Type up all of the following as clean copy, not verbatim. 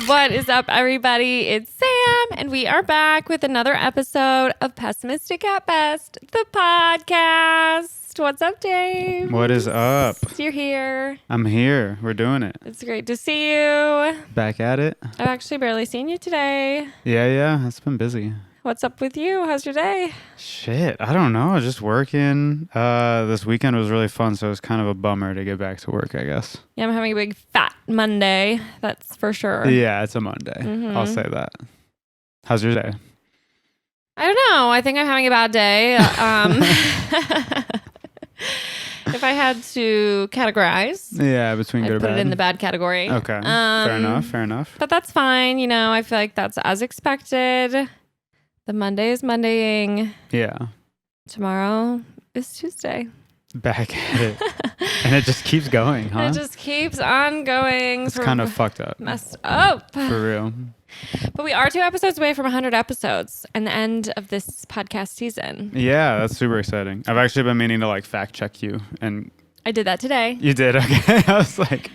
What is up, everybody? It's Sam, and we are back with another episode of Pessimistic at Best, the podcast. What's up, James? What is up? You're here. I'm here. We're doing it. It's great to see you. Back at it. I've actually barely seen you today. Yeah. It's been busy. What's up with you? How's your day? Shit, I don't know. Just working. This weekend was really fun, so it was kind of a bummer to get back to work, I guess. Yeah, I'm having a big fat Monday. That's for sure. Yeah, it's a Monday. Mm-hmm. I'll say that. How's your day? I don't know. I think I'm having a bad day. If I had to categorize, Yeah, between I'd good or put bad. it in the bad category. Okay, fair enough. But that's fine. You know, I feel like that's as expected. The Monday is Mondaying. Yeah. Tomorrow is Tuesday. Back at it. And it just keeps going, huh? It just keeps on going. It's kind of fucked up. Messed up. For real. But we are 2 episodes away from 100 episodes and the end of this podcast season. Yeah, that's super exciting. I've actually been meaning to fact check you, and I did that today. you did. Okay. I was like,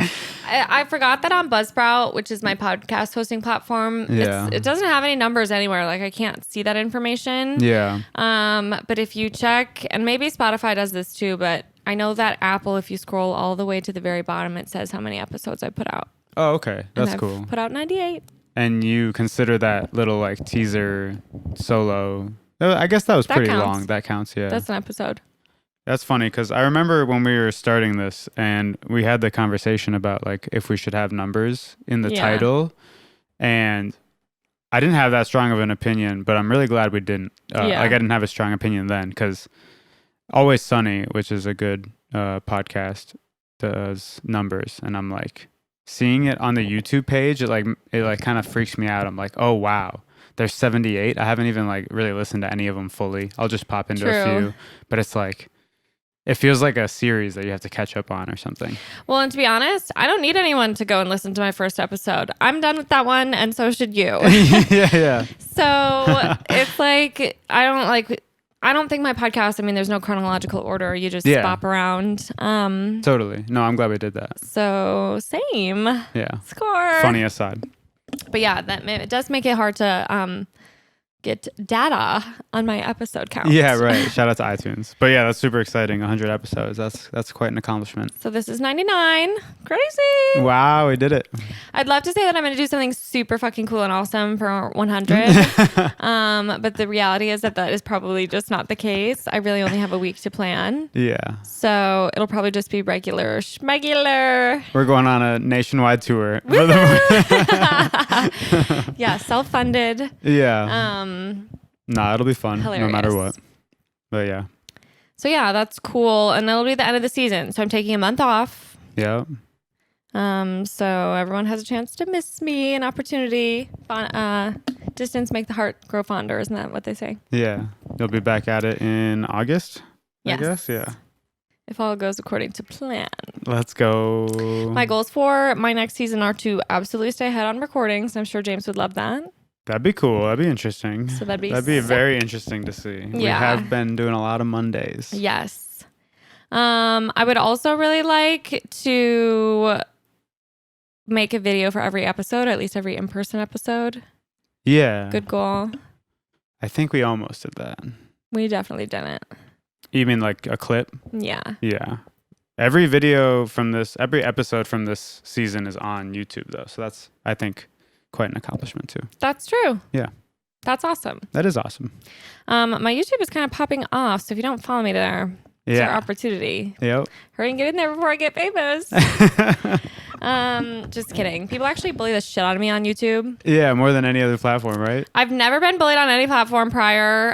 I forgot that on Buzzsprout, which is my podcast hosting platform, Yeah. it doesn't have any numbers anywhere. Like, I can't see that information. yeah. But if you check, and maybe Spotify does this too, but I know that Apple, if you scroll all the way to the very bottom, it says how many episodes I put out. Oh, okay. That's and cool. I've put out 98. And you consider that little teaser solo? I guess that was That pretty counts. long. That counts. Yeah. That's an episode. That's funny because I remember when we were starting this and we had the conversation about if we should have numbers in the Yeah. title, and I didn't have that strong of an opinion, but I'm really glad we didn't. Yeah. I didn't have a strong opinion then because Always Sunny, which is a good podcast, does numbers, and I'm seeing it on the YouTube page. It kind of freaks me out. I'm like, oh wow. There's 78. I haven't even really listened to any of them fully. I'll just pop into a few, but it's it feels like a series that you have to catch up on or something. Well, and to be honest, I don't need anyone to go and listen to my first episode. I'm done with that one, and so should you. yeah. So it's I don't think my podcast, there's no chronological order. You just bop around. Totally. No, I'm glad we did that. So same. Yeah. Score. Funny aside. But yeah, it does make it hard to get data on my episode count. Yeah, right. Shout out to iTunes. But yeah, that's super exciting. 100 episodes. That's quite an accomplishment. So this is 99. Crazy. Wow, we did it. I'd love to say that I'm going to do something super fucking cool and awesome for 100. But the reality is that is probably just not the case. I really only have a week to plan. Yeah. So it'll probably just be regular schmegular. We're going on a nationwide tour. Yeah, self-funded. Yeah. Nah, it'll be fun Hilarious. no matter what. But yeah. So yeah, that's cool. And it'll be the end of the season. So I'm taking a month off. Yeah. So everyone has a chance to miss me, an opportunity. Distance make the heart grow fonder, isn't that what they say? Yeah. You'll be back at it in August, Yes. I guess. Yeah. If all goes according to plan. Let's go. My goals for my next season are to absolutely stay ahead on recordings. I'm sure James would love that. That'd be cool. That'd be interesting. So that'd be sick. Very interesting to see. Yeah. We have been doing a lot of Mondays. Yes. I would also really like to make a video for every episode, or at least every in-person episode. Yeah. Good goal. I think we almost did that. We definitely didn't. You mean a clip? Yeah. Yeah. Every episode from this season is on YouTube though. So that's, I think, quite an accomplishment too. That's true. Yeah. That's awesome. That is awesome. My YouTube is kind of popping off, so if you don't follow me there, it's your opportunity. Yep. Hurry and get in there before I get famous. Just kidding. People actually bully the shit out of me on YouTube. Yeah, more than any other platform, right? I've never been bullied on any platform prior.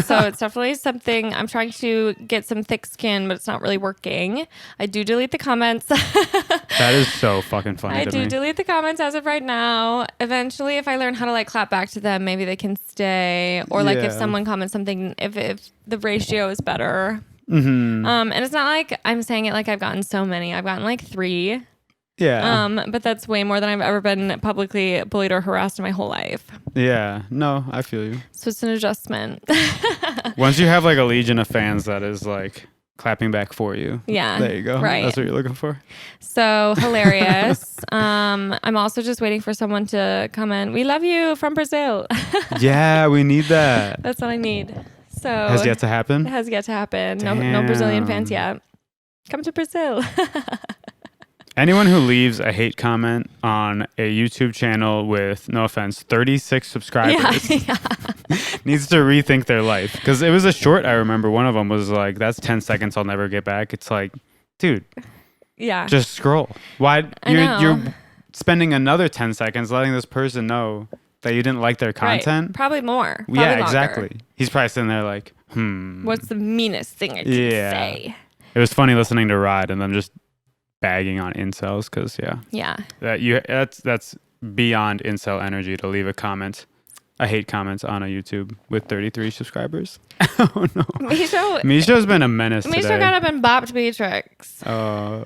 So it's definitely something I'm trying to get some thick skin, but it's not really working. I do delete the comments. That is so fucking funny I to do me. delete the comments as of right now. Eventually, if I learn how to clap back to them, maybe they can stay. Or if Yeah. someone comments something, if the ratio is better. Mm-hmm. And it's not like I'm saying it like I've gotten so many. I've gotten 3. Yeah. But that's way more than I've ever been publicly bullied or harassed in my whole life. Yeah. No, I feel you. So it's an adjustment. Once you have a legion of fans that is clapping back for you. Yeah. There you go. Right. That's what you're looking for. So hilarious. I'm also just waiting for someone to comment. We love you from Brazil. Yeah, we need that. That's what I need. So Has yet to happen? It has yet to happen. No Brazilian fans yet. Come to Brazil. Anyone who leaves a hate comment on a YouTube channel with, no offense, 36 subscribers needs to rethink their life. Because it was a short, I remember one of them was like, that's 10 seconds I'll never get back. It's like, dude, just scroll. Why? You're spending another 10 seconds letting this person know that you didn't like their content. Right. Probably more. Yeah, longer. exactly. He's probably sitting there like, what's the meanest thing I can say? It was funny listening to Rod and them just bagging on incels because that's beyond incel energy to leave a hate comment on a YouTube with 33 subscribers. Oh no, Misho's been a menace today. Misho got up and bopped Beatrix.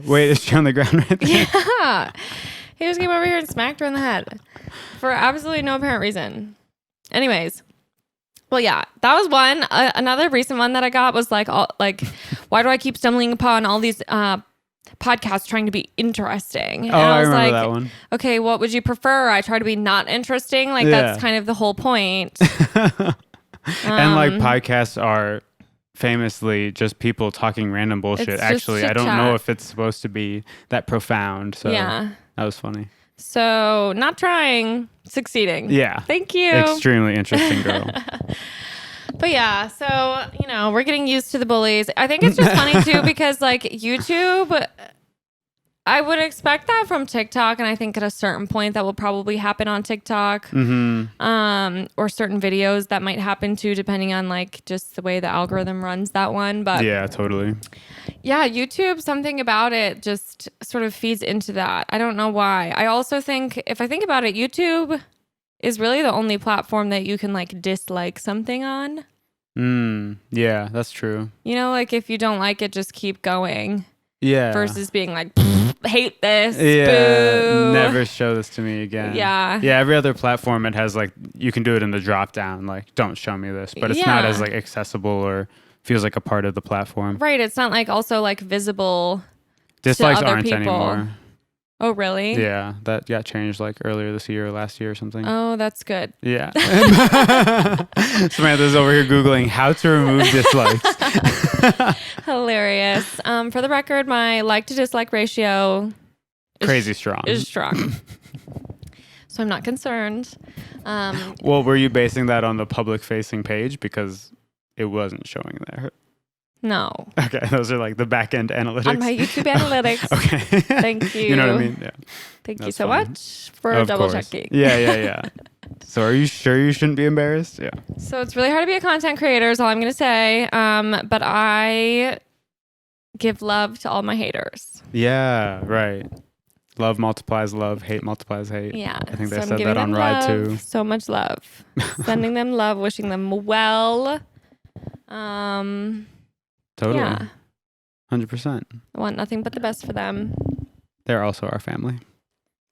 Wait, is she on the ground right there? Yeah, he just came over here and smacked her in the head for absolutely no apparent reason. Anyways, well, yeah, that was one. Another recent one that I got was like, why do I keep stumbling upon all these podcasts trying to be interesting? And I was remember like, that one. Okay, what would you prefer? I try to be not interesting. Like that's kind of the whole point. And like podcasts are famously just people talking random bullshit. Actually, I don't know if it's supposed to be that profound. So that was funny. So not trying, succeeding. Yeah. Thank you. Extremely interesting girl. But yeah, so, we're getting used to the bullies. I think it's just funny too because like YouTube, I would expect that from TikTok. And I think at a certain point that will probably happen on TikTok. Mm-hmm. Or certain videos that might happen too, depending on like just the way the algorithm runs that one. But yeah, totally. Yeah, YouTube, something about it just sort of feeds into that. I don't know why. I also think, if I think about it, YouTube is really the only platform that you can like dislike something on. Yeah, that's true. Like if you don't like it, just keep going. Yeah. Versus being like, hate this. Yeah. Boo. Never show this to me again. Yeah. Yeah. Every other platform, it has like, you can do it in the drop down. Like, don't show me this, but it's not as like accessible or feels like a part of the platform. Right. It's not like also like visible. Dislikes to other aren't people. Anymore. Oh, really? Yeah, that got changed like earlier this year or last year or something. Oh, that's good. Yeah. Samantha's over here Googling how to remove dislikes. Hilarious. For the record, my like to dislike ratio crazy strong. Is strong. So I'm not concerned. Well, were you basing that on the public facing page? Because it wasn't showing there. No. Okay, those are like the back end analytics. On my YouTube analytics. Okay. Thank you. You know what I mean? Yeah. Thank you so much for double checking. Yeah. So are you sure you shouldn't be embarrassed? Yeah. So it's really hard to be a content creator is all I'm going to say. But I give love to all my haters. Yeah, right. Love multiplies love, hate multiplies hate. Yeah. I think they said that on Ride too. So much love. Sending them love, wishing them well. Totally. Yeah. 100%. I want nothing but the best for them. They're also our family.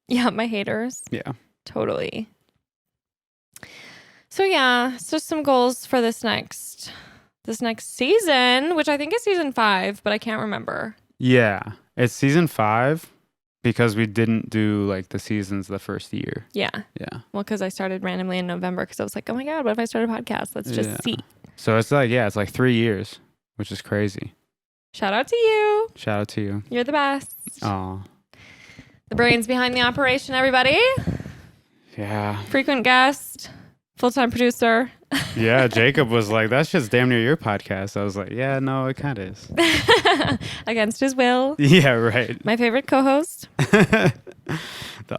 Yeah, my haters. Yeah. Totally. So yeah, it's just some goals for this next season, which I think is season 5, but I can't remember. Yeah. It's season 5 because we didn't do like the seasons the first year. Yeah. Yeah. Well, because I started randomly in November because I was like, oh my God, what if I start a podcast? Let's just see. So it's like 3 years. Which is crazy. Shout out to you. Shout out to you. You're the best. Aw. The brains behind the operation, everybody. Yeah. Frequent guest. Full-time producer. Yeah, Jacob was like, that shit's damn near your podcast. I was like, yeah, no, it kind of is. Against his will. Yeah, right. My favorite co-host. The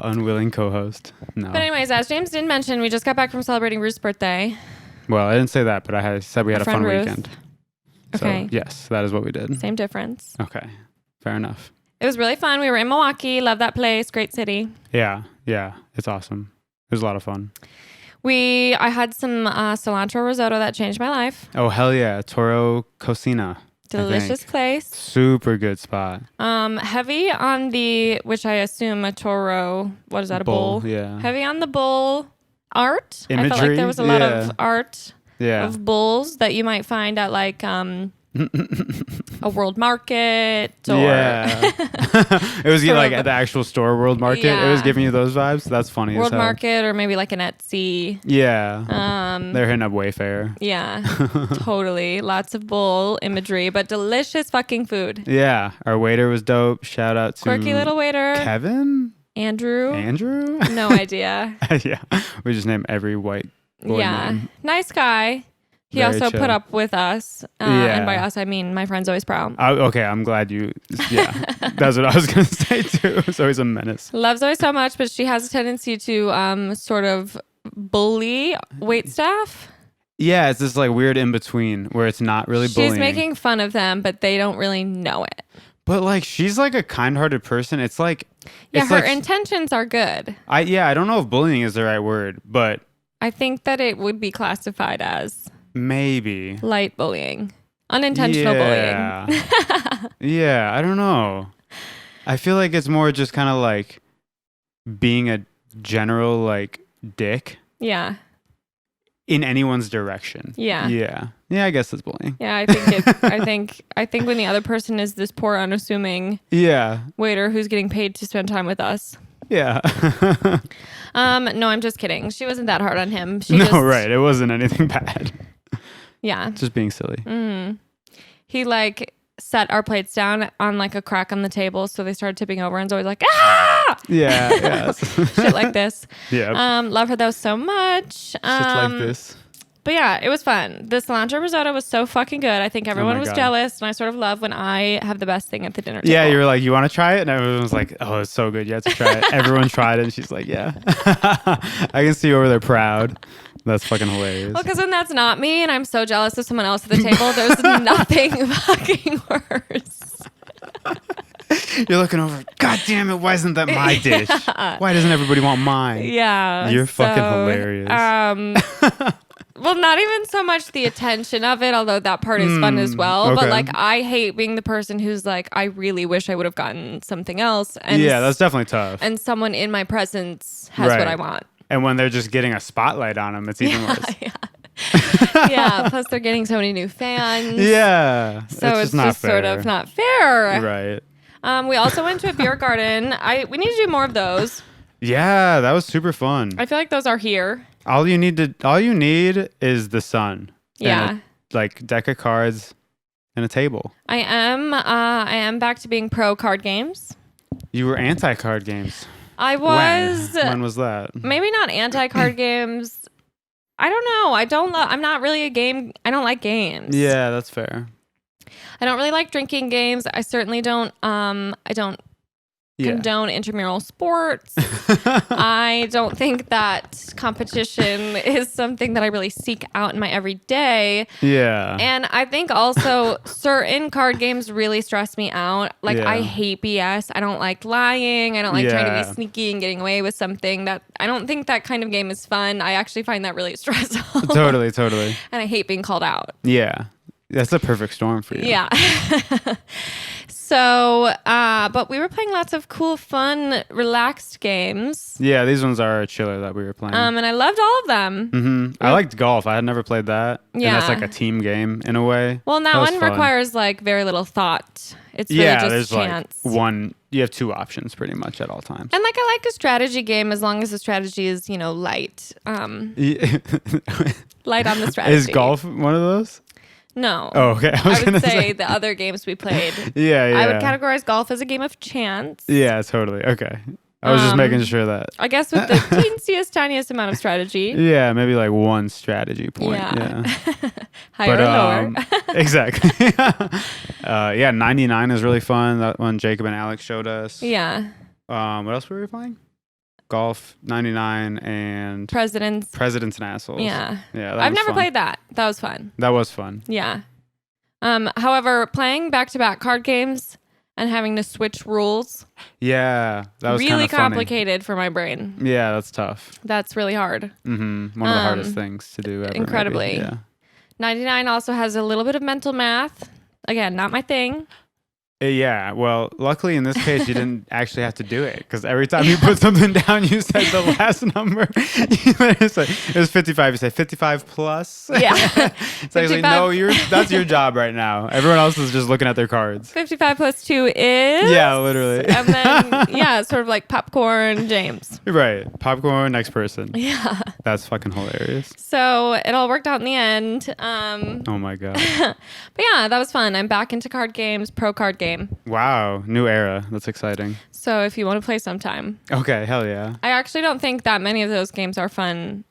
unwilling co-host. No. But anyways, as James did mention, we just got back from celebrating Ruth's birthday. Well, I didn't say that, but I said we had a fun Ruth. weekend. Okay. So, yes, that is what we did. Same difference. Okay. Fair enough. It was really fun. We were in Milwaukee. Love that place. Great city. Yeah. It's awesome. It was a lot of fun. I had some cilantro risotto that changed my life. Oh, hell yeah. Toro Cocina. Delicious place. Super good spot. Heavy on which I assume a Toro, what is that, a bull? Yeah. Heavy on the bull art. Imagery. I felt like there was a lot of art of bulls that you might find at like a world market or It was like at the actual store World Market. It was giving you those vibes. That's funny. World Market or maybe like an Etsy. Yeah. They're hitting up Wayfair. Yeah, totally. Lots of bull imagery, but delicious fucking food. Yeah. Our waiter was dope. Shout out to quirky little waiter. Kevin? Andrew? No idea. Yeah. We just name every white boy name. Nice guy. He Very also chill. put up with us. And by us, I mean my friend's always proud. Okay, I'm glad you... Yeah, that's what I was going to say too. It's always a menace. Loves Zoe so much, but she has a tendency to sort of bully wait staff. Yeah, it's this like weird in-between where it's not really bullying. She's making fun of them, but they don't really know it. But like, she's like a kind-hearted person. It's like... Yeah, her intentions are good. I don't know if bullying is the right word, but... I think that it would be classified as... Maybe. Light bullying. Unintentional bullying. Yeah, I don't know. I feel like it's more just kind of like being a general like dick. Yeah. In anyone's direction. Yeah. Yeah. Yeah, I guess that's bullying. Yeah, I think I think when the other person is this poor unassuming waiter who's getting paid to spend time with us. Yeah. No, I'm just kidding. She wasn't that hard on him. Right. It wasn't anything bad. Yeah. Just being silly. Mm-hmm. He like set our plates down on like a crack on the table, so they started tipping over, and Zoe's like, ah! Yeah. Shit like this. Yeah. Love her though so much. Shit like this. But yeah, it was fun. The cilantro risotto was so fucking good. I think everyone was jealous, and I sort of love when I have the best thing at the dinner table. Yeah, you were like, you want to try it? And everyone was like, oh, it's so good. You have to try it. Everyone tried it, and she's like, yeah. I can see you over there proud. That's fucking hilarious. Well, because when that's not me and I'm so jealous of someone else at the table, there's nothing fucking worse. You're looking over, God damn it, why isn't that my dish? Why doesn't everybody want mine? Yeah. You're fucking hilarious. Well, not even so much the attention of it, although that part is fun as well. Okay. But like, I hate being the person who's like, I really wish I would have gotten something else. And yeah, that's definitely tough. And someone in my presence has what I want. And when they're just getting a spotlight on them, it's even worse. Yeah. Plus, they're getting so many new fans. Yeah. So it's just sort of not fair. Right. We also went to a beer garden. We need to do more of those. Yeah, that was super fun. I feel like those are here. All you need is the sun. Yeah. And like deck of cards and a table. I am back to being pro card games. You were anti card games. I was. When was that? Maybe not anti card games. I don't know. I'm not really a game. I don't like games. Yeah, that's fair. I don't really like drinking games. I certainly don't. I don't condone intramural sports. I don't think that competition is something that I really seek out in my everyday. Yeah. And I think also certain card games really stress me out. Like I hate BS. I don't like lying. I don't like trying to be sneaky and getting away with something. That I don't think that kind of game is fun. I actually find that really stressful. Totally. And I hate being called out. Yeah. That's a perfect storm for you. Yeah. So, but we were playing lots of cool, fun, relaxed games. Yeah, these ones are chiller that we were playing. And I loved all of them. Mm-hmm. I liked golf. I had never played that. Yeah. And that's like a team game in a way. Well, that one requires like very little thought. It's really just there's chance. Like you have two options pretty much at all times. And like I like a strategy game as long as the strategy is, light. Light on the strategy. Is golf one of those? No. Oh, okay. I would say the other games we played. Yeah. I would categorize golf as a game of chance. Yeah, totally. Okay. I was just making sure that. I guess with the tiniest amount of strategy. Yeah, maybe like one strategy point. Yeah. Higher or lower. Exactly. 99 is really fun. That one Jacob and Alex showed us. Yeah. What else were we playing? Golf, 99, and Presidents and Assholes. Yeah. Yeah. I've never played that. That was fun. That was fun. Yeah. However, playing back-to-back card games and having to switch rules. Yeah. That was really funny. complicated for my brain. Yeah, that's tough. That's really hard. Mm-hmm. One of the hardest things to do ever. Incredibly. Maybe. Yeah. 99 also has a little bit of mental math. Again, not my thing. Yeah, well, luckily in this case, you didn't actually have to do it because every time you put something down, you said the last number. It was 55. You say 55 plus. Yeah. It's actually, no, that's your job right now. Everyone else is just looking at their cards. 55 plus 2 is? Yeah, literally. And then, yeah, it's sort of like popcorn, James. Right. Popcorn, next person. Yeah. That's fucking hilarious. So it all worked out in the end. Oh my God. But yeah, that was fun. I'm back into card games, pro card game. Wow. New era. That's exciting. So if you want to play sometime. Okay. Hell yeah. I actually don't think that many of those games are fun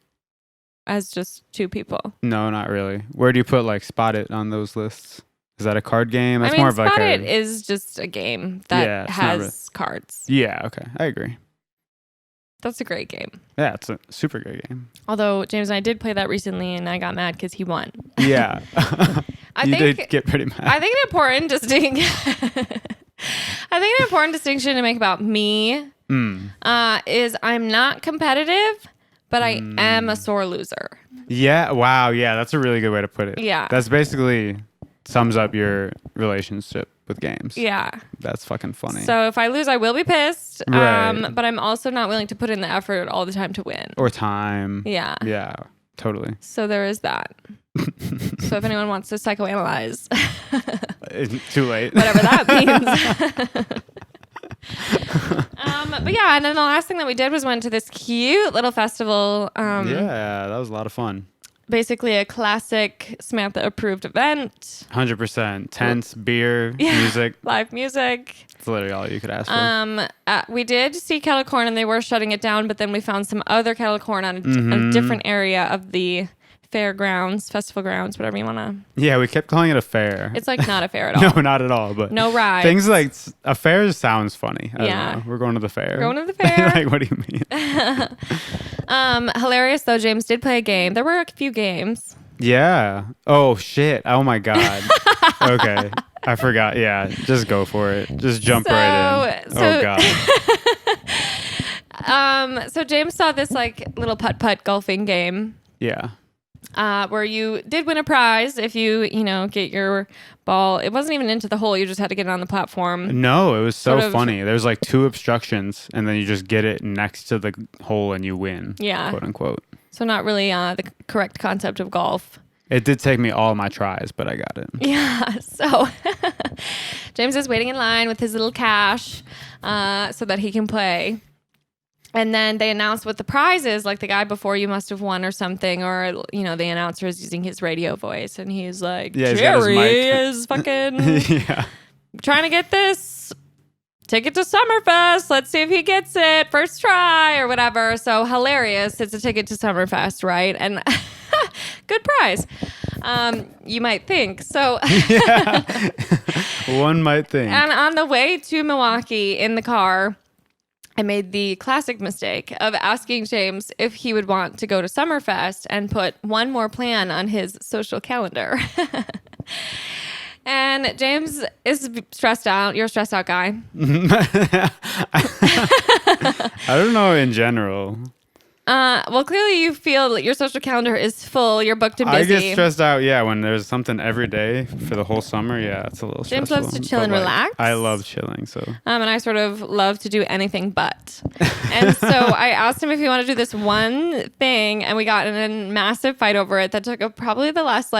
as just two people. No, not really. Where do you put like Spot It on those lists? Is that a card game? That's more of like Spot It is just a game that has cards. Yeah. Okay. I agree. That's a great game. Yeah, it's a super good game. Although James and I did play that recently, and I got mad because he won. Yeah, you did get pretty mad. I think an important distinction to make about me is I'm not competitive, but I am a sore loser. Yeah. Wow. Yeah, that's a really good way to put it. Yeah. That's basically sums up your relationship with games. Yeah. That's fucking funny. So if I lose, I will be pissed. Right. But I'm also not willing to put in the effort all the time to win. Or time. Yeah. Yeah, totally. So there is that. So if anyone wants to psychoanalyze. It's too late. Whatever that means. But yeah, and then the last thing that we did was went to this cute little festival. Yeah, that was a lot of fun. Basically a classic Samantha approved event. 100%. Tents, beer, music. Live music. It's literally all you could ask for. We did see kettle corn and they were shutting it down, but then we found some other kettle corn on a different area of the fairgrounds, festival grounds, whatever you want to. Yeah, we kept calling it a fair. It's like not a fair at all. No, not at all. But no rides. Things like a fair sounds funny. I don't know. We're going to the fair. Going to the fair. Like, what do you mean? Hilarious though. James did play a game. There were a few games. Yeah. Oh shit. Oh my God. Okay. I forgot. Yeah. Just go for it. Just jump right in. Oh God. So James saw this like little putt-putt golfing game. Yeah. Where you did win a prize if you get your ball. It wasn't even into the hole. You just had to get it on the platform. No, it was so funny. There's like 2 obstructions and then you just get it next to the hole and you win. Yeah. Quote unquote. So not really the correct concept of golf. It did take me all my tries, but I got it. Yeah. So James is waiting in line with his little cash so that he can play. And then they announced what the prize is, like the guy before you must have won or something, or the announcer is using his radio voice, and he's like, Jerry is fucking trying to get this ticket to Summerfest. Let's see if he gets it first try or whatever. So hilarious! It's a ticket to Summerfest, right? And good prize. You might think so. One might think. And on the way to Milwaukee in the car, I made the classic mistake of asking James if he would want to go to Summerfest and put one more plan on his social calendar. And James is stressed out. You're a stressed out guy. I don't know in general. Well, clearly you feel that your social calendar is full. You're booked and busy. I get stressed out, when there's something every day for the whole summer. Yeah, it's a little stressful. James loves to chill and relax. I love chilling, so. And I sort of love to do anything but. And so I asked him if he wanted to do this one thing, and we got in a massive fight over it that took probably the last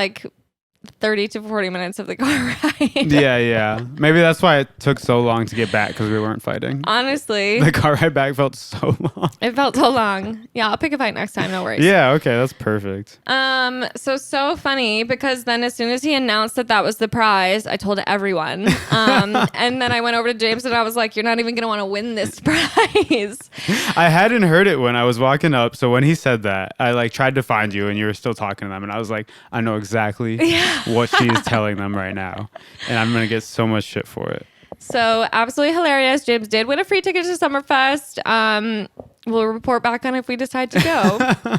30 to 40 minutes of the car ride. Yeah. Maybe that's why it took so long to get back, because we weren't fighting. Honestly. The car ride back felt so long. It felt so long. Yeah, I'll pick a fight next time. No worries. Yeah, okay. That's perfect. So funny, because then as soon as he announced that was the prize, I told everyone. And then I went over to James and I was like, you're not even going to want to win this prize. I hadn't heard it when I was walking up. So when he said that, I tried to find you and you were still talking to them. And I was like, I know exactly what she is telling them right now. And I'm going to get so much shit for it. So absolutely hilarious. James did win a free ticket to Summerfest. We'll report back on if we decide to go.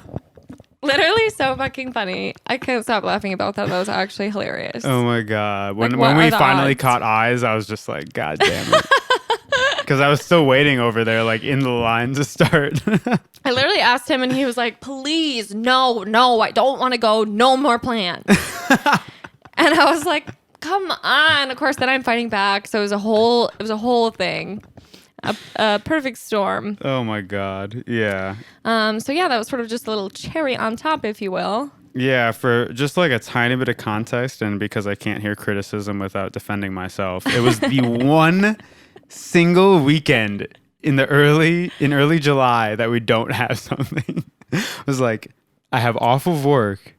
Literally so fucking funny. I can't stop laughing about that. That was actually hilarious. Oh my God. When we finally caught eyes, I was just like, God damn it. Because I was still waiting over there, in the line to start. I literally asked him and he was like, please, no, I don't want to go. No more plans. And I was like, come on. Of course, then I'm fighting back. So it was a whole thing. A perfect storm. Oh my God. Yeah. So yeah, that was sort of just a little cherry on top, if you will. Yeah, for just like a tiny bit of context, and because I can't hear criticism without defending myself, it was the one single weekend in early July that we don't have something. It was like, I have off of work.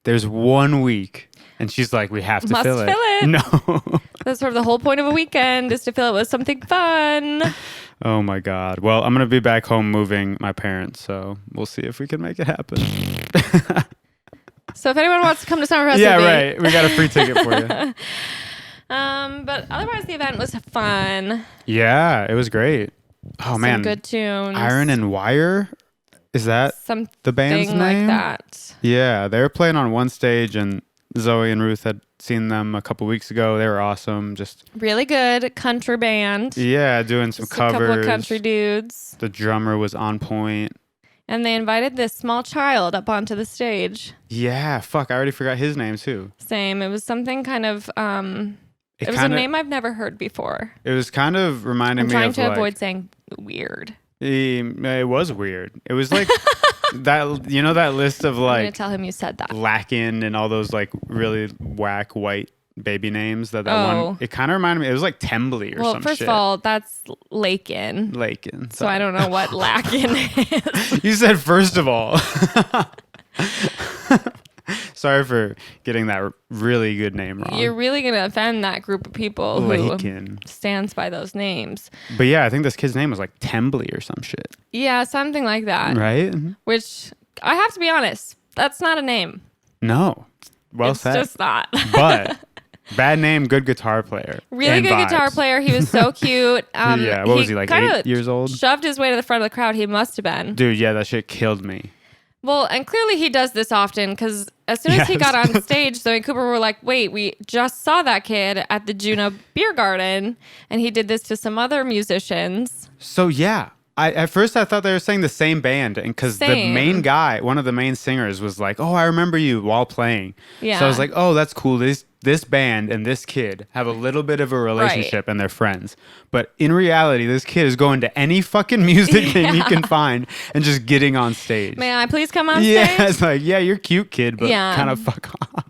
There's 1 week. And she's like, we have to Must fill it. fill it. No. That's sort of the whole point of a weekend, is to fill it with something fun. Oh my God. Well, I'm going to be back home moving my parents, so we'll see if we can make it happen. So if anyone wants to come to Summerfest, yeah, right. We got a free ticket for you. But otherwise, the event was fun. Yeah, it was great. Oh Some man, good tunes. Iron and Wire. Is that Something the band's name? like that. Yeah, they were playing on one stage, and Zoe and Ruth had seen them a couple weeks ago. They were awesome. Just really good country band. Yeah, doing some just covers. A couple of country dudes. The drummer was on point. And they invited this small child up onto the stage. Yeah, fuck, I already forgot his name too. Same. It was something kind of it was a name I've never heard before. It was kind of reminding me of I'm trying to avoid saying weird. It was weird. It was like that, you know, that list of like, I'm gonna tell him you said that. Lakin and all those like really whack white baby names that one. It kind of reminded me. It was like Tembley or some shit. Well, first of all, that's Lakin. Lakin. So I don't know what Lakin is. You said first of all. Sorry for getting that really good name wrong. You're really gonna offend that group of people Lakin. who stands by those names. But yeah, I think this kid's name was like Tembley or some shit. Yeah, something like that. Right? Which I have to be honest, that's not a name. No. Well said. It's just not. But bad name, good guitar player. Really good guitar player. He was so cute. Yeah, what was he, like 8 years old? Shoved his way to the front of the crowd. He must have been. Dude, yeah, that shit killed me. Well, and clearly he does this often, because as soon as he got on stage, Zoe and Cooper were like, wait, we just saw that kid at the Juno Beer Garden, and he did this to some other musicians. So yeah, at first I thought they were saying the same band, and because the main guy, one of the main singers, was like, oh, I remember you while playing. Yeah. So I was like, oh, that's cool. This band and this kid have a little bit of a relationship, and they're friends. But in reality, this kid is going to any fucking music thing he can find and just getting on stage. May I please come on stage? Yeah, it's like, yeah, you're cute, kid, but kind of fuck off.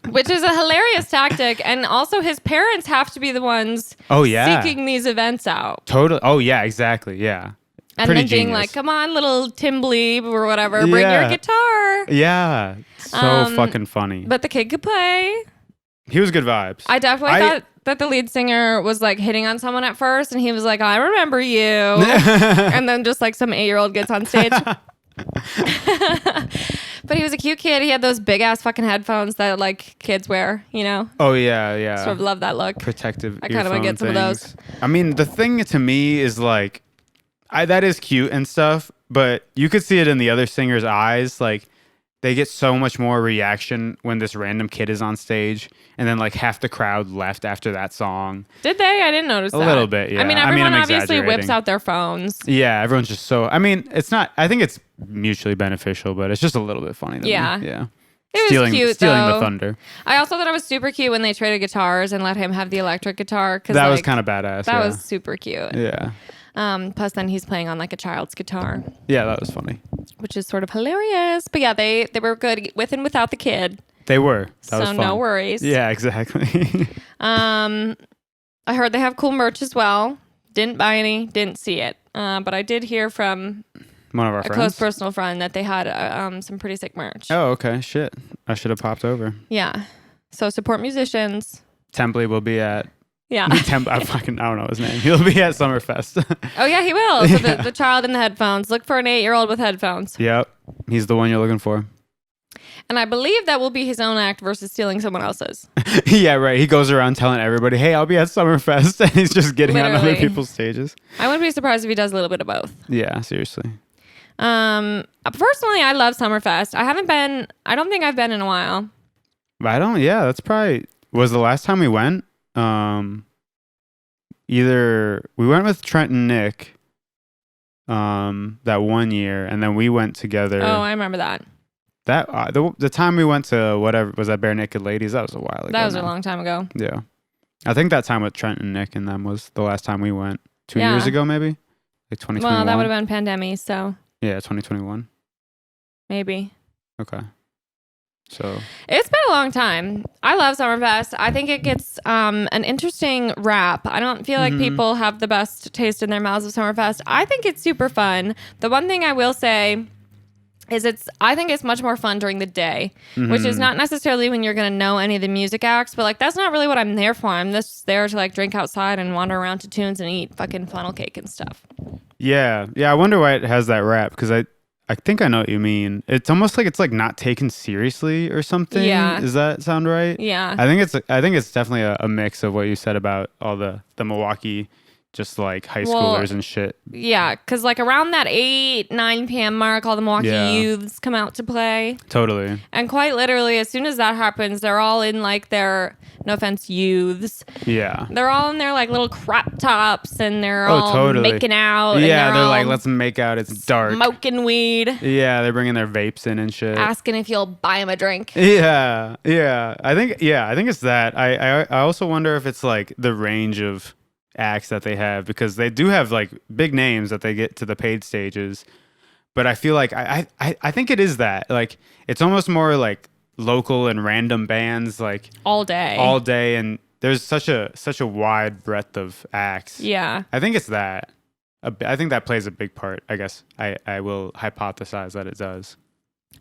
Which is a hilarious tactic. And also his parents have to be the ones seeking these events out. Totally. Oh, yeah, exactly. Yeah. And Pretty then being genius. like, come on, little Tim Bleeb or whatever, bring your guitar. Yeah. So fucking funny. But the kid could play. He was good vibes. I definitely thought that the lead singer was like hitting on someone at first, and he was like, I remember you. And then just like some 8-year-old gets on stage. But he was a cute kid. He had those big ass fucking headphones that like kids wear, you know? Oh, yeah, yeah. Sort of love that look. Protective I kind of want to get some of those. I mean, the thing to me is like, that is cute and stuff, but you could see it in the other singer's eyes. Like, they get so much more reaction when this random kid is on stage, and then like half the crowd left after that song. Did they? I didn't notice that. A little bit, yeah. I mean, everyone I'm obviously whips out their phones. Yeah, everyone's just so... I mean, it's not... I think it's mutually beneficial, but it's just a little bit funny to me. Yeah. It was cute, stealing though. the thunder. I also thought it was super cute when they traded guitars and let him have the electric guitar. That was kind of badass. That was super cute. Yeah. Plus then he's playing on like a child's guitar. Yeah, that was funny. Which is sort of hilarious. But yeah, they were good with and without the kid. They were. That was fun. No worries. Yeah, exactly. I heard they have cool merch as well. Didn't buy any, didn't see it. But I did hear from one of our friends, close personal friend, that they had some pretty sick merch. Oh, okay. Shit. I should have popped over. Yeah. So support musicians. Templey will be at... Yeah. I don't know his name. He'll be at Summerfest. Oh, yeah, he will. So the child in the headphones. Look for an 8-year-old with headphones. Yep. He's the one you're looking for. And I believe that will be his own act versus stealing someone else's. Yeah, right. He goes around telling everybody, hey, I'll be at Summerfest. And he's just getting on other people's stages. I wouldn't be surprised if he does a little bit of both. Yeah, seriously. Personally, I love Summerfest. I don't think I've been in a while. That's probably... Was the last time we went? Either we went with Trent and Nick that one year, and then we went together. Oh, I remember that. That the time we went to whatever was that Bare Naked Ladies, that was a while ago. That was now. a long time ago. Yeah, I think that time with Trent and Nick and them was the last time we went. 2 Yeah. years ago, maybe like 2021. Well, that would have been pandemic, so Yeah, 2021. maybe. Okay. So It's been a long time. I love Summerfest. I think it gets an interesting rap. I don't feel like people have the best taste in their mouths of Summerfest. I think it's super fun. The one thing I will say is I think it's much more fun during the day, which is not necessarily when you're going to know any of the music acts, but like that's not really what I'm there for. I'm just there to like drink outside and wander around to tunes and eat fucking funnel cake and stuff. yeah. I wonder why it has that rap, because I think I know what you mean. It's almost like it's like not taken seriously or something. Yeah. Does that sound right? Yeah. I think it's definitely a mix of what you said about all the Milwaukee, just like high schoolers and shit. Yeah, because like around that 9 p.m. mark, all the Milwaukee youths come out to play. Totally. And quite literally, as soon as that happens, they're all in like their, no offense, youths. Yeah. They're all in their like little crop tops and they're all making out. Yeah, and they're like, let's make out. It's dark. Smoking weed. Yeah, they're bringing their vapes in and shit. Asking if you'll buy them a drink. Yeah. I think it's that. I also wonder if it's like the range of acts that they have, because they do have like big names that they get to the paid stages, but I feel like I think it is that, like, it's almost more like local and random bands, like all day, and there's such a wide breadth of acts. Yeah, I think it's that. I think that plays a big part. I guess I will hypothesize that it does.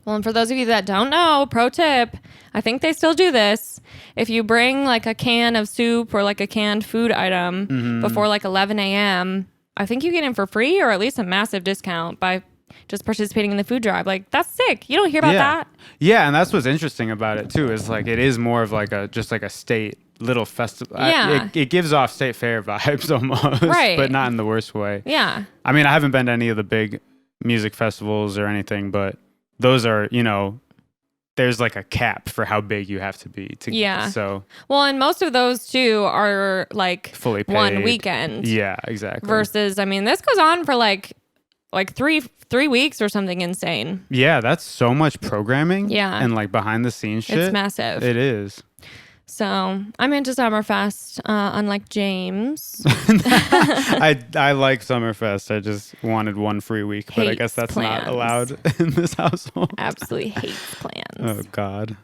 Well, and for those of you that don't know, pro tip, I think they still do this. If you bring like a can of soup or like a canned food item before like 11 a.m., I think you get in for free or at least a massive discount by just participating in the food drive. Like, that's sick. You don't hear about that. Yeah, and that's what's interesting about it too, is like it is more of like just like a state little festival. Yeah. It gives off state fair vibes almost, right, but not in the worst way. Yeah. I mean, I haven't been to any of the big music festivals or anything, but those are, there's like a cap for how big you have to be to. Yeah. So. Well, and most of those too are like fully paid. One weekend. Yeah, exactly. Versus, I mean, this goes on for like 3 weeks or something insane. Yeah, that's so much programming. Yeah. And like behind the scenes shit. It's massive. It is. So I'm into Summerfest, unlike James. I like Summerfest. I just wanted one free week, but I guess that's plans. not allowed in this household. Absolutely hates plans. Oh, God.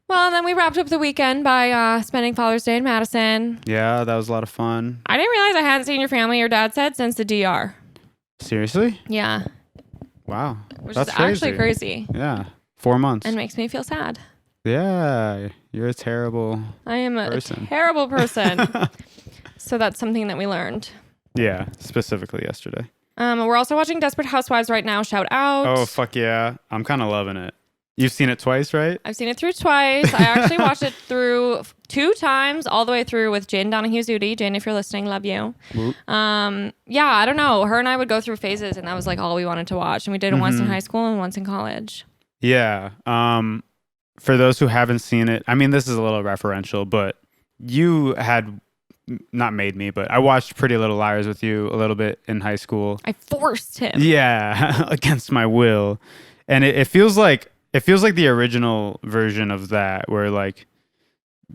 Well, and then we wrapped up the weekend by spending Father's Day in Madison. Yeah, that was a lot of fun. I didn't realize I hadn't seen your family, your dad said, since the DR. Seriously? Yeah. Wow. Which that's is actually crazy. Yeah. 4 months. And makes me feel sad. Yeah, you're a terrible I am a person. terrible person. So that's something that we learned. Yeah, specifically yesterday. We're also watching Desperate Housewives right now. Shout out. Oh, fuck yeah. I'm kind of loving it. You've seen it twice, right? I've seen it through twice. I actually watched it through 2 times, all the way through with Jane Donahue-Zudi. Jane, if you're listening, love you. Yeah, I don't know. Her and I would go through phases, and that was like all we wanted to watch. And we did it once in high school and once in college. Yeah. For those who haven't seen it, I mean, this is a little referential, but you had not made me, but I watched Pretty Little Liars with you a little bit in high school. I forced him. Yeah, against my will. And it feels like the original version of that, where like,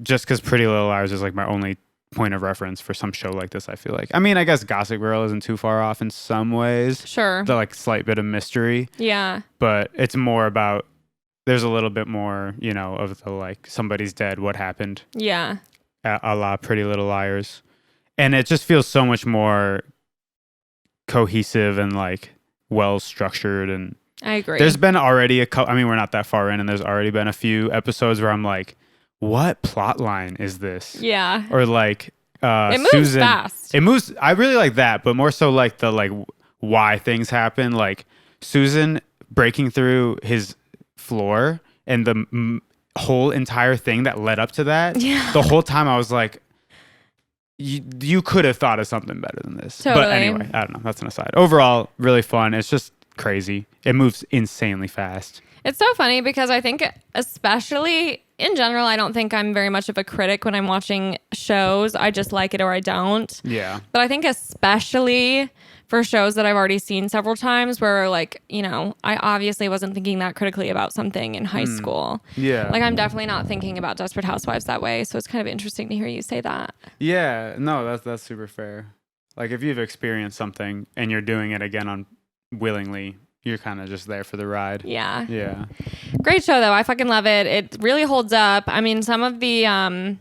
just because Pretty Little Liars is like my only point of reference for some show like this, I feel like. I mean, I guess Gossip Girl isn't too far off in some ways. Sure. The like slight bit of mystery. Yeah. But it's more about, there's a little bit more, of the like, somebody's dead, what happened. Yeah. A la Pretty Little Liars. And it just feels so much more cohesive and like well structured. And I agree. there's been already we're not that far in, and there's already been a few episodes where I'm like, what plot line is this? Yeah. Or like it moves Susan, fast. It moves. I really like that, but more so like the like why things happen, like Susan breaking through his floor and the whole entire thing that led up to that. Yeah. The whole time I was like, you could have thought of something better than this. Totally. But anyway, I don't know. That's an aside. Overall, really fun. It's just crazy. It moves insanely fast. It's so funny because I think, especially in general, I don't think I'm very much of a critic when I'm watching shows. I just like it or I don't. Yeah. But I think especially for shows that I've already seen several times where, like, you know, I obviously wasn't thinking that critically about something in high school. Yeah. Like, I'm definitely not thinking about Desperate Housewives that way. So it's kind of interesting to hear you say that. Yeah. No, that's super fair. Like, if you've experienced something and you're doing it again willingly, you're kind of just there for the ride. Yeah. Yeah. Great show, though. I fucking love it. It really holds up. I mean, some of the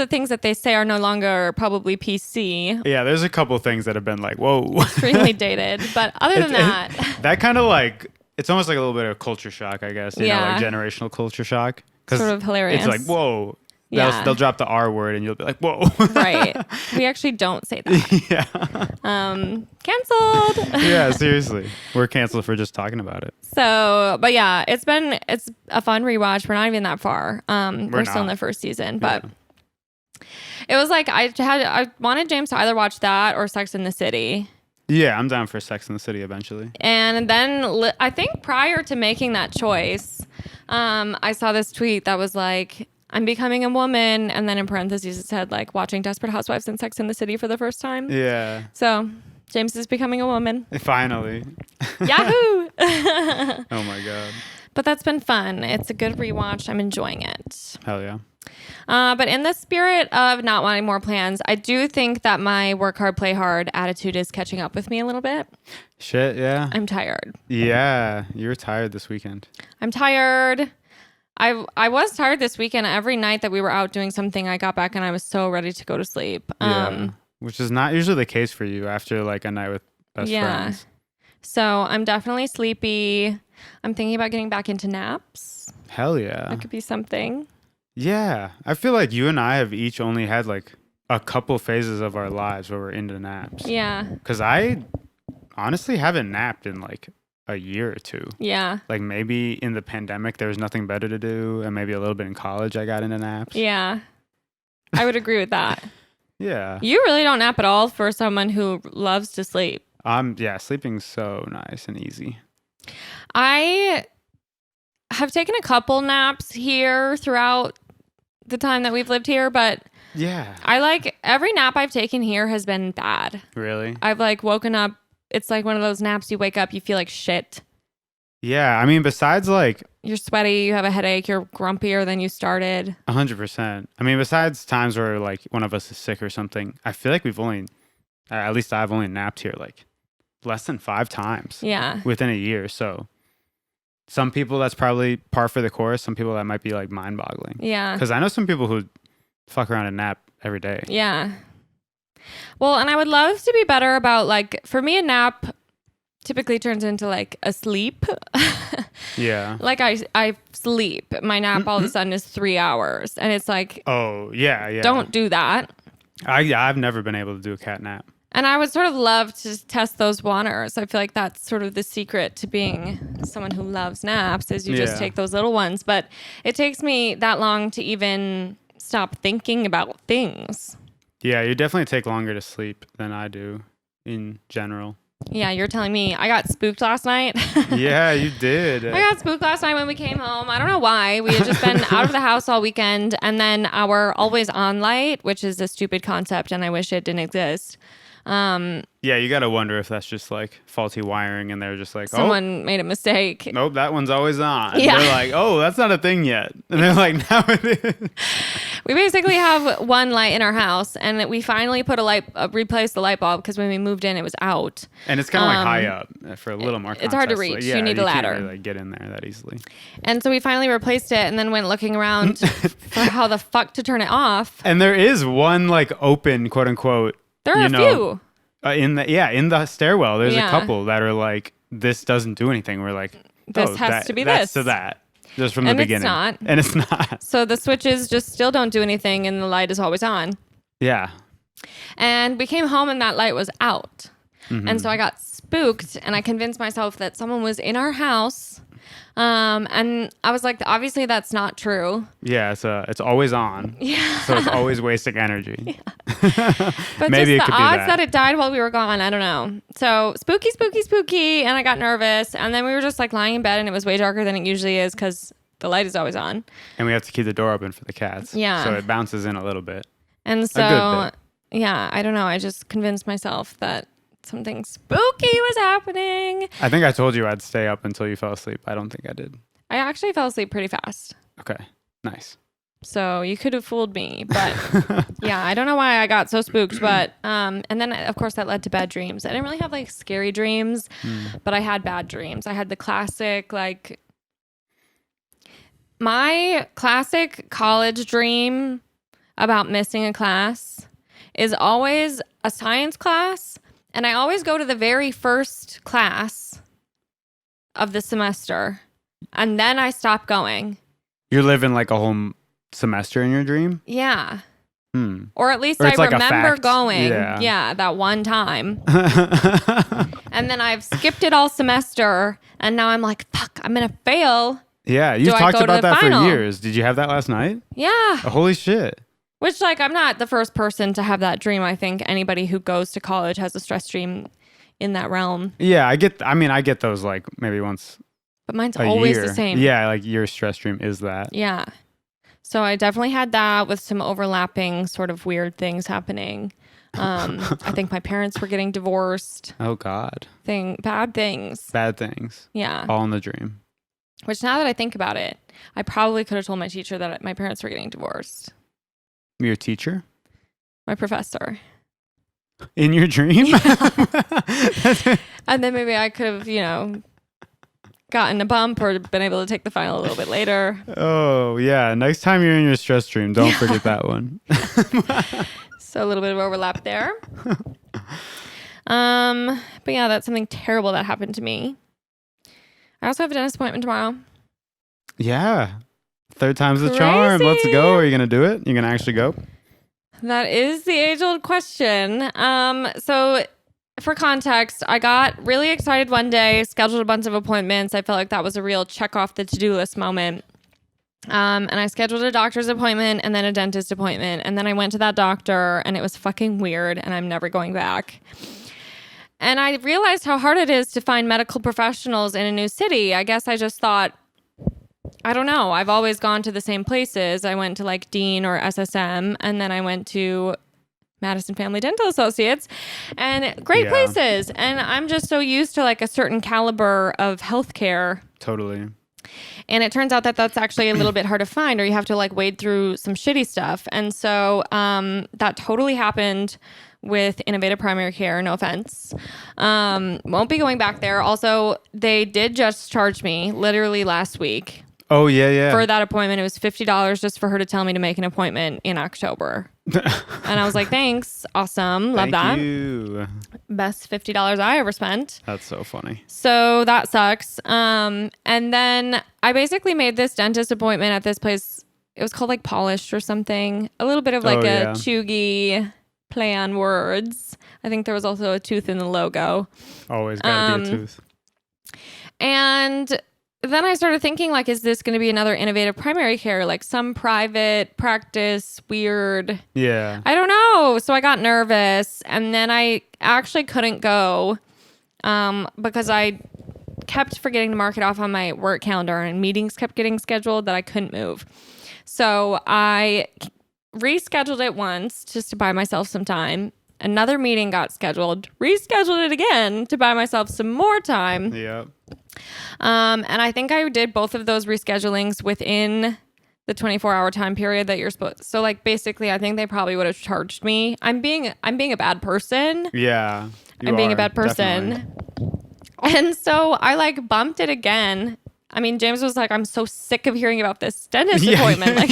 things that they say are no longer probably PC. Yeah, there's a couple things that have been like, whoa. Extremely dated. But other than that. That kind of like, it's almost like a little bit of culture shock, I guess. You know, like generational culture shock. Sort of hilarious. It's like, whoa. Yeah. They'll drop the R word and you'll be like, whoa. Right. We actually don't say that. Yeah. Canceled. Yeah, seriously. We're canceled for just talking about it. So, but yeah, it's a fun rewatch. We're not even that far. We're still in the first season, but it was like I wanted James to either watch that or Sex in the City. Yeah, I'm down for Sex in the City eventually. And then I think prior to making that choice, I saw this tweet that was like, I'm becoming a woman. And then in parentheses, it said like watching Desperate Housewives and Sex in the City for the first time. Yeah. So James is becoming a woman. Finally. Yahoo! Oh my God. But that's been fun. It's a good rewatch. I'm enjoying it. Hell yeah. But in the spirit of not wanting more plans, I do think that my work hard, play hard attitude is catching up with me a little bit. Shit, yeah. I'm tired. Yeah, you were tired this weekend. I'm tired. I was tired this weekend. Every night that we were out doing something, I got back and I was so ready to go to sleep. Yeah, which is not usually the case for you after like a night with best friends. So I'm definitely sleepy. I'm thinking about getting back into naps. Hell yeah. That could be something. Yeah. I feel like you and I have each only had like a couple phases of our lives where we're into naps. Yeah. Because I honestly haven't napped in like a year or two. Yeah. Like maybe in the pandemic there was nothing better to do, and maybe a little bit in college I got into naps. Yeah. I would agree with that. Yeah. You really don't nap at all for someone who loves to sleep. Yeah, sleeping's so nice and easy. I have taken a couple naps here throughout the time that we've lived here, but yeah, I like every nap I've taken here has been bad. Really? I've like woken up. It's like one of those naps you wake up, you feel like shit. Yeah, I mean, besides like... You're sweaty, you have a headache, you're grumpier than you started. 100%. I mean, besides times where like one of us is sick or something, I feel like at least I've only napped here like less than 5 times. Yeah. Within a year, so... Some people that's probably par for the course. Some people that might be like mind-boggling. Yeah. Because I know some people who fuck around and nap every day. Yeah. Well, and I would love to be better about like, for me, a nap typically turns into like a sleep. Yeah. Like I sleep. My nap all of a sudden is 3 hours. And it's like, oh, yeah. Don't do that. I've never been able to do a cat nap. And I would sort of love to test those waters. I feel like that's sort of the secret to being someone who loves naps is you just take those little ones. But it takes me that long to even stop thinking about things. Yeah, you definitely take longer to sleep than I do in general. Yeah, you're telling me. I got spooked last night. Yeah, you did. I got spooked last night when we came home. I don't know why. We had just been out of the house all weekend. And then our always on light, which is a stupid concept and I wish it didn't exist. Yeah, you got to wonder if that's just like faulty wiring and they're just like, someone made a mistake. Nope, that one's always on. Yeah. They're like, oh, that's not a thing yet. And they're like, now it is. We basically have one light in our house and we finally put replaced the light bulb because when we moved in, it was out. And it's kind of like high up for a little more context. It's hard to reach. You need a ladder. Can't really get in there that easily. And so we finally replaced it and then went looking around for how the fuck to turn it off. And there is one like open, quote unquote. There are a few. In the stairwell, there's a couple that are like, this doesn't do anything. We're like, this has to be that's this. to that. Just from the beginning. And it's not. So the switches just still don't do anything and the light is always on. Yeah. And we came home and that light was out. Mm-hmm. And so I got spooked and I convinced myself that someone was in our house And I was like, obviously that's not true. Yeah, it's always on. Yeah. So it's always wasting energy. But Maybe just it the could be odds that. that it died while we were gone, I don't know. So spooky, spooky, spooky. And I got nervous. And then we were just like lying in bed and it was way darker than it usually is because the light is always on. And we have to keep the door open for the cats. Yeah. So it bounces in a little bit. And A so, good yeah, I don't know. I just convinced myself that something spooky was happening. I think I told you I'd stay up until you fell asleep. I don't think I did. I actually fell asleep pretty fast. Okay. Nice. So you could have fooled me, but yeah, I don't know why I got so spooked, but and then of course that led to bad dreams. I didn't really have like scary dreams, but I had bad dreams. I had the classic like my classic college dream about missing a class is always a science class, and I always go to the very first class of the semester, and then I stop going. You're living like a whole semester in your dream? Yeah. Hmm. Or at least Or I it's like a remember fact. going. Yeah. Yeah, that one time. And then I've skipped it all semester, and now I'm like, fuck, I'm going to fail. Yeah, Do you've I talked go to about the that final? for years. Did you have that last night? Yeah. Oh, holy shit. Which, like, I'm not the first person to have that dream. I think anybody who goes to college has a stress dream in that realm. Yeah, I get those like maybe once But mine's a always year. the same. Yeah, like your stress dream is that. Yeah. So I definitely had that with some overlapping sort of weird things happening. I think my parents were getting divorced. Oh God. Bad things. Bad things. Yeah. All in the dream. Which now that I think about it, I probably could have told my teacher that my parents were getting divorced. Your teacher? My professor. In your dream? And then maybe I could have, gotten a bump or been able to take the final a little bit later. Oh, yeah. Next time you're in your stress dream, don't forget that one. So a little bit of overlap there. But yeah, that's something terrible that happened to me. I also have a dentist appointment tomorrow. Yeah. Third time's the charm. Let's Crazy. go. Are you going to do it? You going to actually go? That is the age-old question. So for context, I got really excited one day, scheduled a bunch of appointments. I felt like that was a real check off the to-do list moment. And I scheduled a doctor's appointment and then a dentist appointment. And then I went to that doctor and it was fucking weird and I'm never going back. And I realized how hard it is to find medical professionals in a new city. I guess I just thought, I don't know. I've always gone to the same places. I went to like Dean or SSM, and then I went to Madison Family Dental Associates, and great places. And I'm just so used to like a certain caliber of healthcare. Totally. And it turns out that that's actually a little bit hard to find, or you have to like wade through some shitty stuff. And so that totally happened with Innovative Primary Care. No offense. Won't be going back there. Also, they did just charge me literally last week. Oh, yeah. For that appointment. It was $50 just for her to tell me to make an appointment in October. And I was like, thanks. Awesome. Love that. Thank you. Best $50 I ever spent. That's so funny. So that sucks. And then I basically made this dentist appointment at this place. It was called like Polished or something. A little bit of like a chuggy play on words. I think there was also a tooth in the logo. Always gotta be a tooth. And then I started thinking, like, is this going to be another Innovative Primary Care? Like some private practice, weird. Yeah. I don't know. So I got nervous. And then I actually couldn't go because I kept forgetting to mark it off on my work calendar and meetings kept getting scheduled that I couldn't move. So I rescheduled it once just to buy myself some time. Another meeting got scheduled, rescheduled it again to buy myself some more time. Yep. And I think I did both of those reschedulings within the 24-hour time period that you're supposed. So like basically, I think they probably would have charged me. I'm being a bad person. Yeah. I'm being a bad person. Definitely. And so I like bumped it again. I mean, James was like, I'm so sick of hearing about this dentist appointment. Like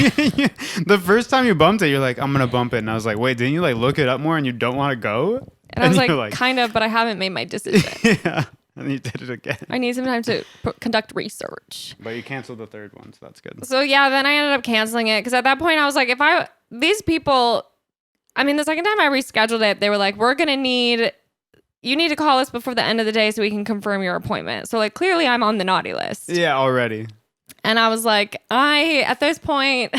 the first time you bumped it, you're like, I'm gonna bump it. And I was like, wait, didn't you like look it up more and you don't want to go? And I was like, kind of, but I haven't made my decision. Yeah. And you did it again. I need some time to conduct research. But you canceled the third one, so that's good. So yeah, then I ended up canceling it because at that point I was like, these people, I mean, the second time I rescheduled it, they were like, we're going to need you need to call us before the end of the day so we can confirm your appointment. So like clearly I'm on the naughty list. Yeah, already. And I was like, at this point,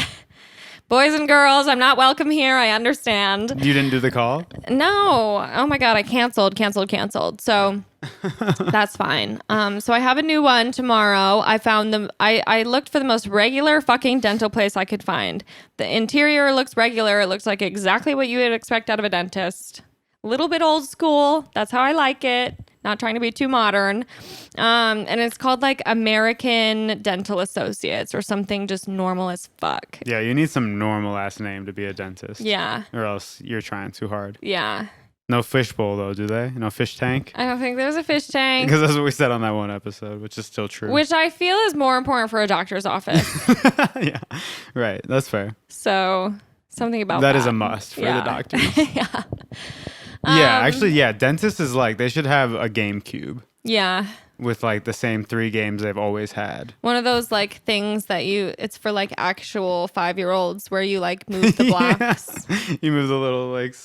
boys and girls, I'm not welcome here. I understand. You didn't do the call? No. Oh my God. I canceled. So that's fine. So I have a new one tomorrow. I found them. I looked for the most regular fucking dental place I could find. The interior looks regular. It looks like exactly what you would expect out of a dentist. A little bit old school. That's how I like it. Not trying to be too modern. And it's called like American Dental Associates or something just normal as fuck. Yeah, you need some normal ass name to be a dentist. Yeah. Or else you're trying too hard. Yeah. No fishbowl though, do they? No fish tank? I don't think there's a fish tank. Because that's what we said on that one episode, which is still true. Which I feel is more important for a doctor's office. Yeah, right. That's fair. So something about that. That is a must for the doctors. Yeah. Yeah, actually, yeah. Dentists is like, they should have a GameCube Yeah. with like the same 3 games they've always had. One of those like things that it's for like actual 5-year-olds where you like move the blocks. Yeah. You move the little like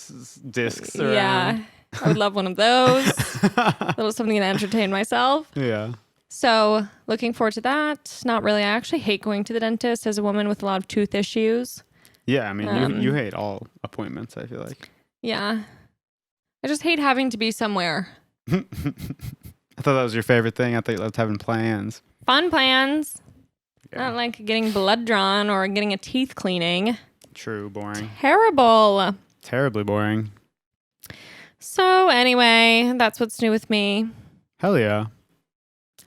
discs around. Yeah. I would love one of those. A little something to entertain myself. Yeah. So looking forward to that. Not really. I actually hate going to the dentist as a woman with a lot of tooth issues. Yeah, I mean, you hate all appointments, I feel like. Yeah. I just hate having to be somewhere. I thought that was your favorite thing. I thought you loved having plans. Fun plans. Yeah. Not like getting blood drawn or getting a teeth cleaning. True, boring. Terrible. Terribly boring. So anyway, that's what's new with me. Hell yeah.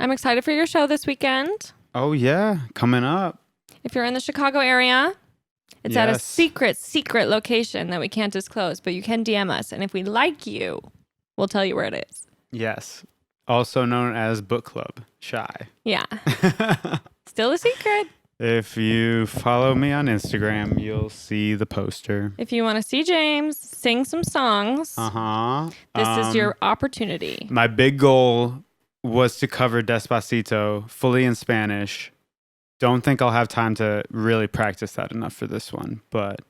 I'm excited for your show this weekend. Oh yeah, coming up. If you're in the Chicago area, it's at a Yes. secret location that we can't disclose, but you can DM us. And if we like you, we'll tell you where it is. Yes. Also known as Book Club. Shy. Yeah. Still a secret. If you follow me on Instagram, you'll see the poster. If you want to see James sing some songs, this is your opportunity. My big goal was to cover Despacito fully in Spanish. Don't think I'll have time to really practice that enough for this one, but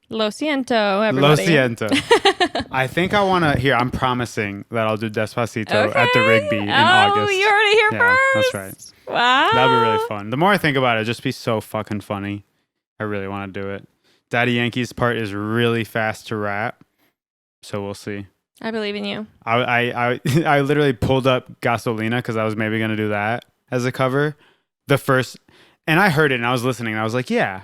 Lo siento, everybody. Lo siento. I think I want to. Here, I'm promising that I'll do Despacito at the Rigby in August. Oh, you heard it here Yeah, first. that's right. Wow. That'd be really fun. The more I think about it, it'd just be so fucking funny. I really want to do it. Daddy Yankee's part is really fast to rap, so we'll see. I believe in you. I literally pulled up Gasolina because I was maybe gonna do that as a cover. And I heard it and I was listening and I was like, yeah,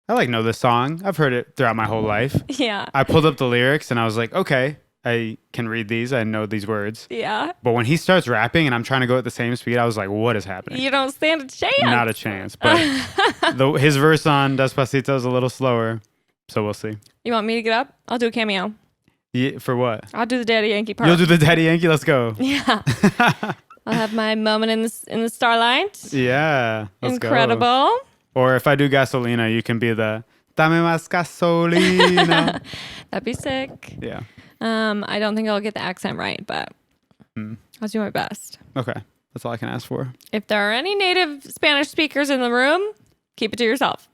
I like know this song. I've heard it throughout my whole life. Yeah. I pulled up the lyrics and I was like, okay, I can read these. I know these words. Yeah. But when he starts rapping and I'm trying to go at the same speed, I was like, what is happening? You don't stand a chance. Not a chance. But his verse on Despacito is a little slower. So we'll see. You want me to get up? I'll do a cameo. Yeah, for what? I'll do the Daddy Yankee part. You'll do the Daddy Yankee? Let's go. Yeah. I'll have my moment in the starlight. Yeah. Let's Incredible. Go. Or if I do Gasolina, you can be the Dame más gasolina. That'd be sick. Yeah. I don't think I'll get the accent right, but I'll do my best. Okay. That's all I can ask for. If there are any native Spanish speakers in the room, keep it to yourself.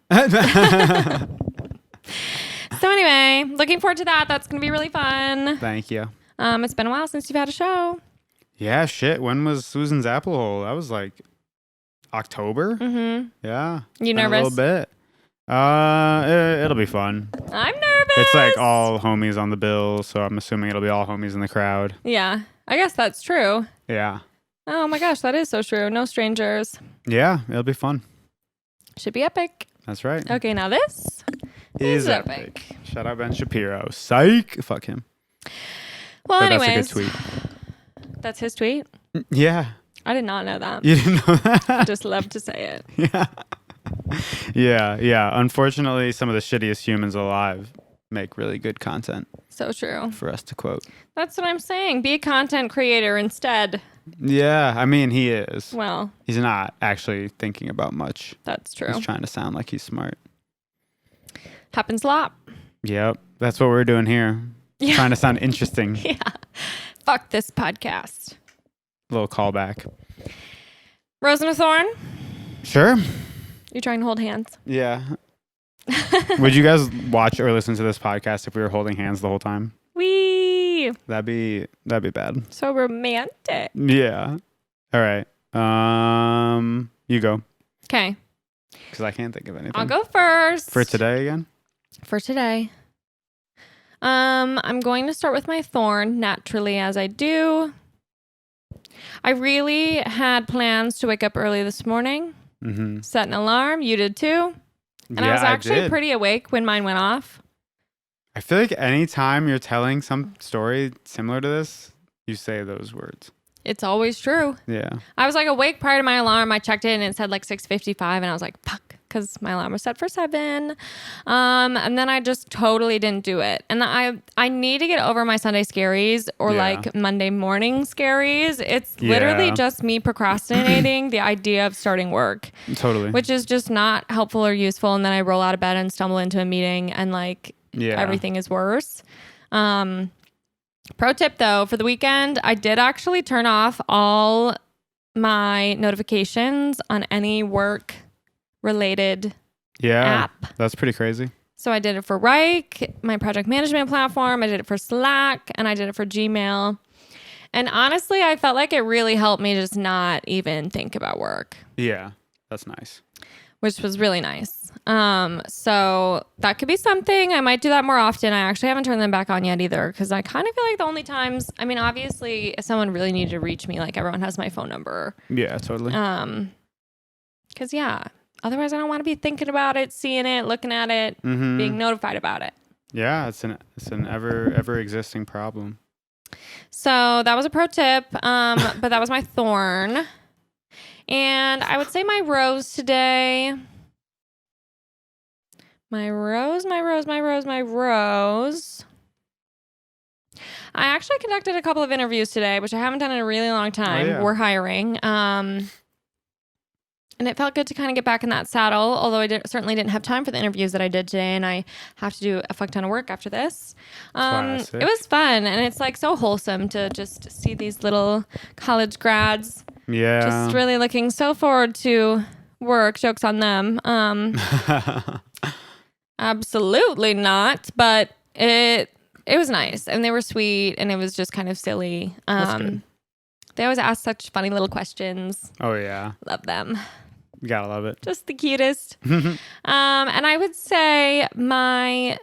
So anyway, looking forward to that. That's going to be really fun. Thank you. It's been a while since you've had a show. Yeah, shit. When was Susan's Apple Hole? That was like October? Mm-hmm. Yeah. You Been nervous? A little bit. It'll be fun. I'm nervous. It's like all homies on the bill, so I'm assuming it'll be all homies in the crowd. Yeah, I guess that's true. Yeah. Oh my gosh, that is so true. No strangers. Yeah, it'll be fun. Should be epic. That's right. Okay, now this Is epic. Shout out Ben Shapiro. Psych. Fuck him. Well, But anyways. that's a good tweet. That's his tweet? Yeah. I did not know that. You didn't know that? I just love to say it. Yeah. Yeah. Unfortunately, some of the shittiest humans alive make really good content. So true. For us to quote. That's what I'm saying. Be a content creator instead. Yeah. I mean, he is. Well, He's not actually thinking about much. that's true. He's trying to sound like he's smart. Happens a lot. Yep. That's what we're doing here. Yeah. Trying to sound interesting. Yeah. Fuck this podcast. Little callback. Rose and a Thorn, Sure. you trying to hold hands? Yeah. Would you guys watch or listen to this podcast if we were holding hands the whole time? Wee. Yay! That'd be bad. So romantic. Yeah. All right. You go. Okay. Because I can't think of anything. I'll go first. For today again? For today. I'm going to start with my thorn, naturally, as I do. I really had plans to wake up early this morning, set an alarm. You did too. And I was actually pretty awake when mine went off. I feel like anytime you're telling some story similar to this, you say those words. It's always true. Yeah. I was like awake prior to my alarm. I checked it and it said like 6:55 and I was like, fuck, because my alarm was set for 7. And then I just totally didn't do it. And I need to get over my Sunday scaries or like Monday morning scaries. It's literally just me procrastinating the idea of starting work. Totally. Which is just not helpful or useful. And then I roll out of bed and stumble into a meeting and like everything is worse. Pro tip though, for the weekend, I did actually turn off all my notifications on any work related app. That's pretty crazy. So I did it for Rike, my project management platform. I did it for Slack and I did it for Gmail. And honestly, I felt like it really helped me just not even think about work. Yeah, that's nice. Which was really nice. So that could be something. I might do that more often. I actually haven't turned them back on yet either because I kind of feel like the only times, I mean, obviously, if someone really needed to reach me, like everyone has my phone number. Yeah, totally. Because otherwise I don't want to be thinking about it, seeing it, looking at it, being notified about it. Yeah, it's an ever existing problem. So that was a pro tip, but that was my thorn. And I would say my rose today. My rose. I actually conducted a couple of interviews today, which I haven't done in a really long time. We're hiring. And it felt good to kind of get back in that saddle, although I certainly didn't have time for the interviews that I did today, and I have to do a fuck ton of work after this. It was fun, and it's like so wholesome to just see these little college grads. Yeah. Just really looking so forward to work. Jokes on them. Absolutely not, but it was nice, and they were sweet, and it was just kind of silly. That's good. They always ask such funny little questions. Oh yeah. Love them. You gotta love it. Just the cutest. And I would say my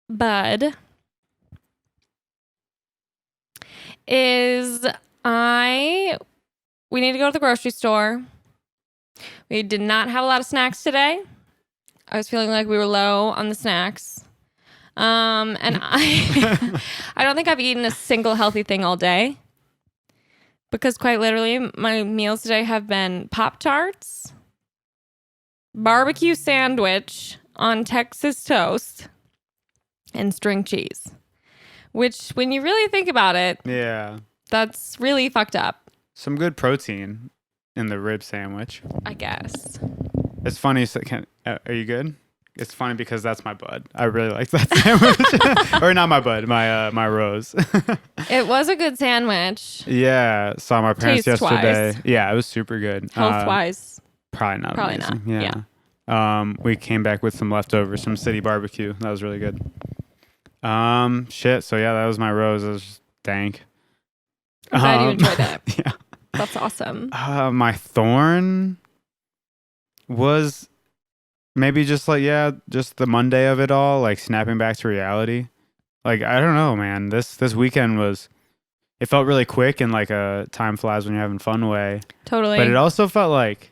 bud is we need to go to the grocery store. We did not have a lot of snacks today. I was feeling like we were low on the snacks. And I don't think I've eaten a single healthy thing all day. Because quite literally, my meals today have been Pop-Tarts, barbecue sandwich on Texas toast, and string cheese. Which, when you really think about it, that's really fucked up. Some good protein in the rib sandwich, I guess. It's funny. Are you good? It's funny because that's my bud. I really like that sandwich. Or not my bud, my rose. It was a good sandwich. Yeah, saw my parents yesterday. Taste-wise. Yeah, it was super good. Health-wise. Probably not. Yeah. We came back with some leftovers from City Barbecue. That was really good. Shit. So yeah, that was my rose. It was just dank. I'm glad you enjoyed it. Yeah. That's awesome. My thorn was maybe just just the Monday of it all, like snapping back to reality. Like, I don't know, man. This weekend it felt really quick and like a time flies when you're having fun way. Totally. But it also felt like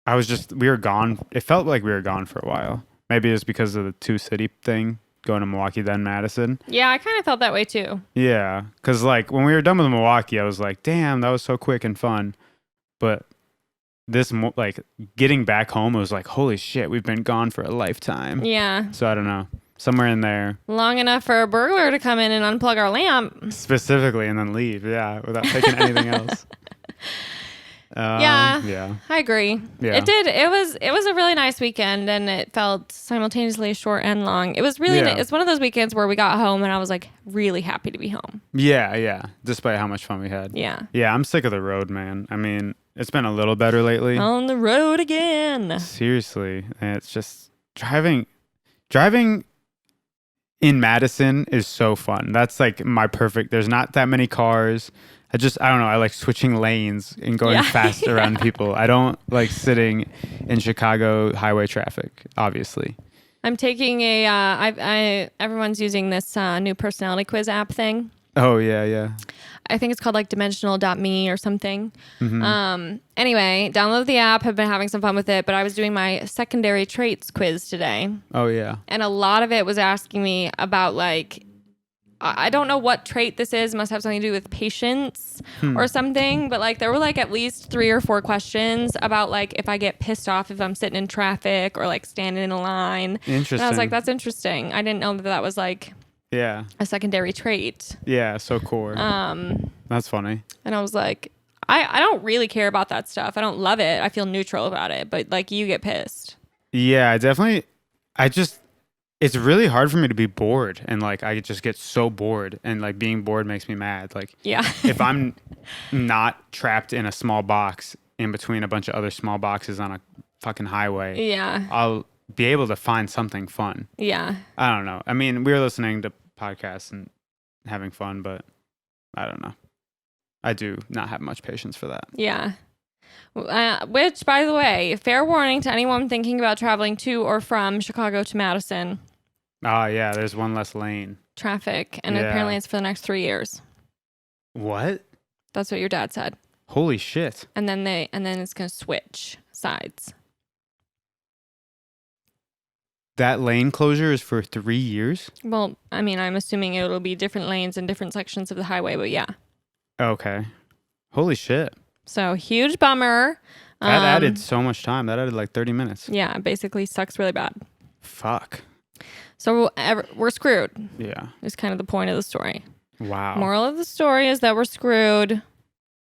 we were gone. It felt like we were gone for a while. Maybe it's because of the 2-city thing, going to Milwaukee, then Madison. Yeah, I kind of felt that way too. Yeah, because like when we were done with Milwaukee, I was like, damn, that was so quick and fun. But this, like, getting back home, it was like, holy shit, we've been gone for a lifetime. Yeah. So I don't know. Somewhere in there. Long enough for a burglar to come in and unplug our lamp. Specifically, and then leave, without taking anything else. Yeah, I agree. Yeah. It did. It was a really nice weekend, and it felt simultaneously short and long. It was really it's one of those weekends where we got home, and I was like really happy to be home. Yeah. Despite how much fun we had. Yeah. Yeah, I'm sick of the road, man. I mean, it's been a little better lately. On the road again. Seriously, and it's just driving. in Madison is so fun. That's like my perfect. There's not that many cars. I don't know. I like switching lanes and going fast around people. I don't like sitting in Chicago highway traffic, obviously. I'm taking everyone's using this new personality quiz app thing. Oh, yeah. I think it's called like dimensional.me or something. Mm-hmm. Anyway, download the app. Have been having some fun with it, but I was doing my secondary traits quiz today. Oh, yeah. And a lot of it was asking me about like, I don't know what trait this is. It must have something to do with patience or something. But like there were like at least 3 or 4 questions about like if I get pissed off if I'm sitting in traffic or like standing in a line. Interesting. And I was like, that's interesting. I didn't know that was like a secondary trait. Yeah, so core. That's funny. And I was like, I don't really care about that stuff. I don't love it. I feel neutral about it. But like you get pissed. Yeah, it's really hard for me to be bored, and like I just get so bored, and like being bored makes me mad. Like if I'm not trapped in a small box in between a bunch of other small boxes on a fucking highway, I'll be able to find something fun. Yeah. I don't know. I mean, we were listening to podcasts and having fun, but I don't know. I do not have much patience for that. Yeah. Which, by the way, fair warning to anyone thinking about traveling to or from Chicago to Madison. Oh, yeah. There's one less lane. Traffic. And apparently it's for the next 3 years. What? That's what your dad said. Holy shit. And then it's going to switch sides. That lane closure is for 3 years? Well, I mean, I'm assuming it'll be different lanes in different sections of the highway, but yeah. Okay. Holy shit. So huge bummer. That added so much time. That added like 30 minutes. Yeah, it basically sucks really bad. Fuck. So we're screwed. Yeah. Is kind of the point of the story. Wow. Moral of the story is that we're screwed.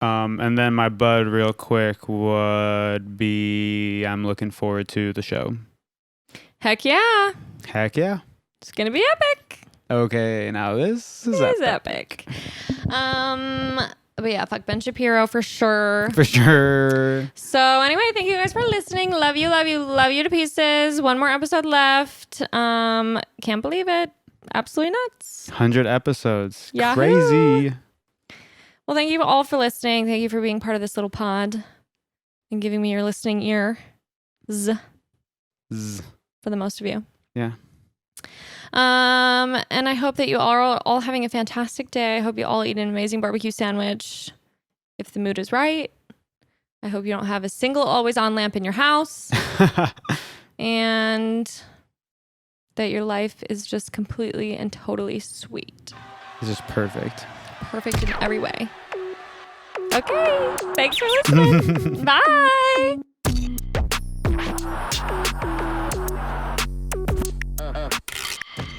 And then my bud real quick would be I'm looking forward to the show. Heck yeah. Heck yeah. It's going to be epic. Okay, now this is epic. But yeah, fuck Ben Shapiro for sure. For sure. So anyway, thank you guys for listening. Love you, love you, love you to pieces. One more episode left. Can't believe it. Absolutely nuts. 100 episodes. Yahoo! Crazy. Well, thank you all for listening. Thank you for being part of this little pod and giving me your listening ear. For the most of you. Yeah. And I hope that you are all having a fantastic day. I hope you all eat an amazing barbecue sandwich. If the mood is right. I hope you don't have a single always on lamp in your house. And that your life is just completely and totally sweet. This is perfect. Perfect in every way. Okay. Thanks for listening. Bye.